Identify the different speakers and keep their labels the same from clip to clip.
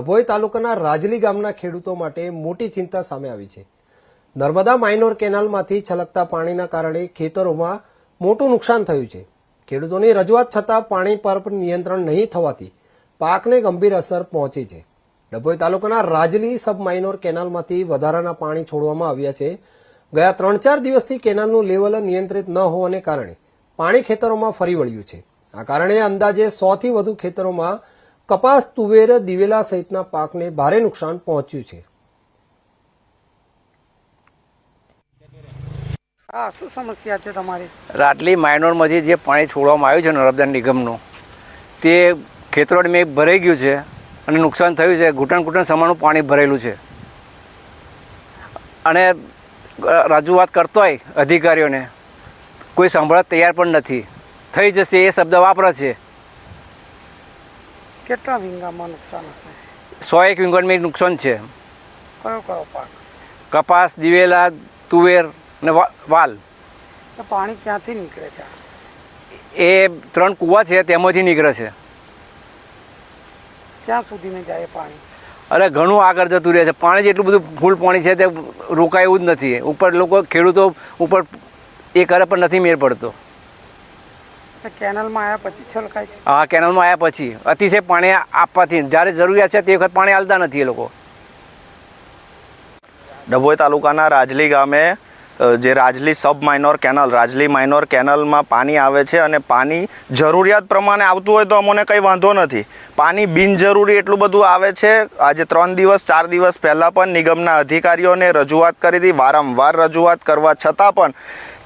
Speaker 1: ડભોઈ તાલુકાના રાજલી ગામના ખેડૂતો માટે મોટી ચિંતા સામે આવી છે। નર્મદા માઇનોર કેનાલમાંથી છલકતા પાણીના કારણે ખેતરોમાં મોટું નુકસાન થયું છે। ખેડૂતોની રજૂઆત છતાં પાણી પર નિયંત્રણ નહીં થવાથી પાકને ગંભીર અસર પહોંચી છે। ડભોઈ તાલુકાના રાજલી સબ માઇનોર કેનાલમાંથી વધારાના પાણી છોડવામાં આવ્યા છે। ગયા 3-4 દિવસથી કેનાલનું લેવલ નિયંત્રિત ન હોવાને કારણે પાણી ખેતરોમાં ફરી વળ્યું છે। આ કારણે અંદાજે 100થી વધુ ખેતરોમાં કપાસ, તુવેર, દિવેલા સહિતના પાકને ભારે નુકસાન પહોંચ્યું છે।
Speaker 2: શું સમસ્યા છે તમારી?
Speaker 3: રાજલી માઇનોરમાંથી જે પાણી છોડવામાં આવ્યું છે નર્મદા નિગમનું તે ખેતરોને મેં ભરાઈ ગયું છે અને નુકસાન થયું છે। ઘૂંટણ સમાનું પાણી ભરેલું છે અને રજૂઆત કરતો હોય અધિકારીઓને કોઈ સાંભળવા તૈયાર પણ નથી। થઈ જશે એ શબ્દ વાપરે છે।
Speaker 2: કેટલા વીંગામાં નુકસાન હશે?
Speaker 3: 101 વીંગણમાં નુકસાન છે।
Speaker 2: કયો કયો પાક?
Speaker 3: કપાસ, દિવેલા, તુવેર ને વાલ।
Speaker 2: પાણી ક્યાંથી નીકળે છે?
Speaker 3: એ 3 કૂવા છે તેમાંથી નીકળે છે।
Speaker 2: ક્યાં સુધીને જાય પાણી?
Speaker 3: અરે ઘણું આગળ જતું રહે છે। પાણી જેટલું બધું ફૂલ પાણી છે તે રોકાય એવું જ નથી। ઉપર લોકો ખેડૂતો ઉપર એ કરે પણ નથી મેળ પડતો।
Speaker 2: કેનાલમાં આવ્યા પછી છલકાય છે?
Speaker 3: હા, કેનાલમાં આવ્યા પછી અતિશય પાણી આપવાથી જ્યારે જરૂરિયાત છે તે વખત પાણી આલતા નથી એ લોકો।
Speaker 4: ડભોઈ તાલુકાના રાજલી ગામે જે Rajli sub minor canal, Rajli minor કેનલમાં પાણી આવે છે અને પાણી જરૂરિયાત પ્રમાણે આવતું હોય તો અમને કંઈ વાંધો નથી। પાણી બિનજરૂરી એટલું બધું આવે છે। આજે 3 દિવસ 4 દિવસ પહેલાં પણ નિગમના અધિકારીઓને રજૂઆત કરી હતી। વારંવાર રજૂઆત કરવા છતાં પણ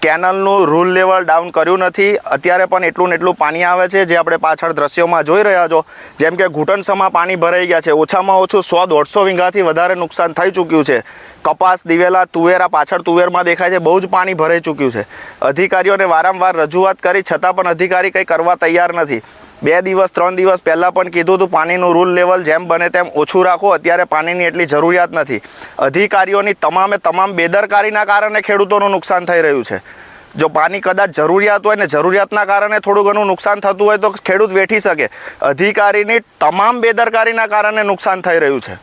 Speaker 4: કેનલનું રૂલ લેવલ ડાઉન કર્યું નથી। અત્યારે પણ એટલું ને એટલું પાણી આવે છે જે આપણે પાછળ દ્રશ્યોમાં જોઈ રહ્યા છો। જેમ કે ઘૂંટણસમાં પાણી ભરાઈ ગયા છે। ઓછામાં ઓછું 100-150 વીંગાથી વધારે નુકસાન થઈ ચૂક્યું છે। કપાસ, દિવેલા, તુવેરા પાછળ તુવેરમાં દેખાય છે બહુ જ પાણી ભરાઈ ચૂક્યું છે। અધિકારીઓને વારંવાર રજૂઆત કરી છતાં પણ અધિકારી કંઈ કરવા તૈયાર નથી। 2 દિવસ 3 દિવસ પહેલાં પણ કીધું હતું પાણીનું રૂલ લેવલ જેમ બને તેમ ઓછું રાખો। અત્યારે પાણીની એટલી જરૂરિયાત નથી। અધિકારીઓની તમામ બેદરકારીના કારણે ખેડૂતોનું નુકસાન થઈ રહ્યું છે। જો પાણી કદાચ જરૂરિયાત હોય ને જરૂરિયાતના કારણે થોડું ઘણું નુકસાન થતું હોય તો ખેડૂત વેઠી શકે। અધિકારીની તમામ બેદરકારીના કારણે નુકસાન થઈ રહ્યું છે।